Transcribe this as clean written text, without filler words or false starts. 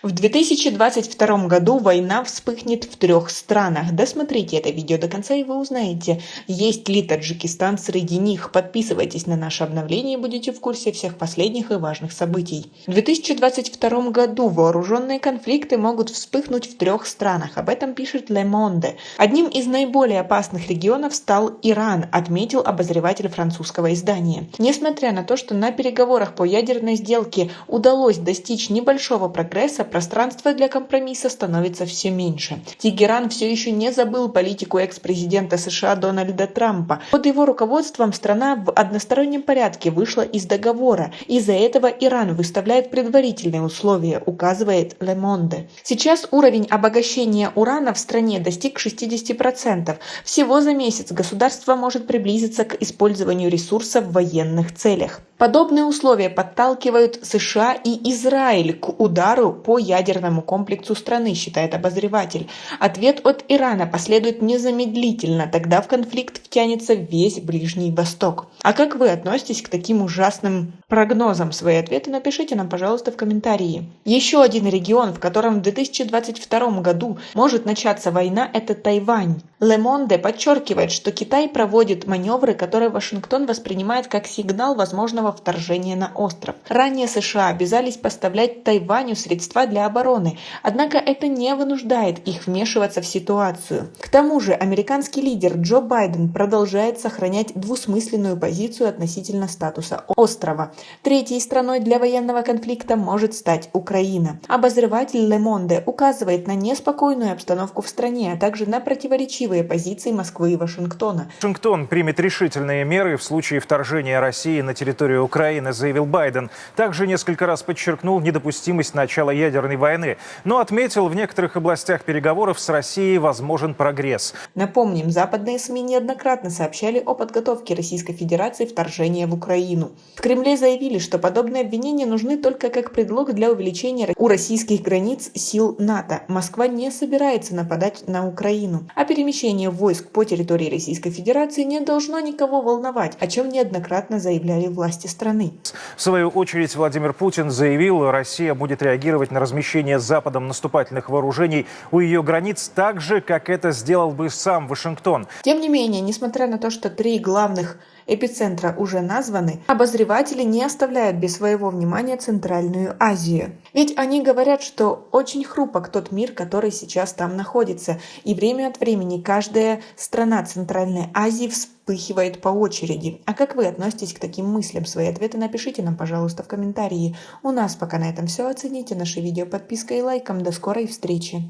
В 2022 году война вспыхнет в 3 странах. Досмотрите это видео до конца, и вы узнаете, есть ли Таджикистан среди них. Подписывайтесь на наше обновление и будете в курсе всех последних и важных событий. В 2022 году вооруженные конфликты могут вспыхнуть в 3 странах. Об этом пишет Le Monde. Одним из наиболее опасных регионов стал Иран, отметил обозреватель французского издания. Несмотря на то, что на переговорах по ядерной сделке удалось достичь небольшого прогресса, пространство для компромисса становится все меньше. Тегеран все еще не забыл политику экс-президента США Дональда Трампа. Под его руководством страна в одностороннем порядке вышла из договора. Из-за этого Иран выставляет предварительные условия, указывает Le Monde. Сейчас уровень обогащения урана в стране достиг 60%. Всего за месяц государство может приблизиться к использованию ресурсов в военных целях. Подобные условия подталкивают США и Израиль к удару по ядерному комплексу страны, считает обозреватель. Ответ от Ирана последует незамедлительно, тогда в конфликт втянется весь Ближний Восток. А как вы относитесь к таким ужасным прогнозам? Свои ответы напишите нам, пожалуйста, в комментарии. Еще один регион, в котором в 2022 году может начаться война, это Тайвань. Le Monde подчеркивает, что Китай проводит маневры, которые Вашингтон воспринимает как сигнал возможного вторжения на остров. Ранее США обязались поставлять Тайваню средства для обороны, однако это не вынуждает их вмешиваться в ситуацию. К тому же американский лидер Джо Байден продолжает сохранять двусмысленную позицию относительно статуса острова. Третьей страной для военного конфликта может стать Украина. Обозреватель Le Monde указывает на неспокойную обстановку в стране, а также на противоречивые позиции Москвы и Вашингтона. Вашингтон примет решительные меры в случае вторжения России на территорию Украины, заявил Байден. Также несколько раз подчеркнул недопустимость начала ядерной войны, но отметил, в некоторых областях переговоров с Россией возможен прогресс. Напомним, западные СМИ неоднократно сообщали о подготовке Российской Федерации вторжения в Украину. В Кремле заявили, что подобные обвинения нужны только как предлог для увеличения у российских границ сил НАТО. Москва не собирается нападать на Украину, а перемещение войск по территории Российской Федерации не должно никого волновать, о чем неоднократно заявляли власти страны. В свою очередь Владимир Путин заявил, Россия будет реагировать на размещение Западом наступательных вооружений у ее границ так же, как это сделал бы сам Вашингтон. Тем не менее, несмотря на то, что 3 главных эпицентра уже названы, обозреватели не оставляют без своего внимания Центральную Азию. Ведь они говорят, что очень хрупок тот мир, который сейчас там находится, и время от времени каждая страна Центральной Азии вспыхивает по очереди. А как вы относитесь к таким мыслям? Свои ответы напишите нам, пожалуйста, в комментарии. У нас пока на этом все. Оцените наше видео подпиской и лайком. До скорой встречи!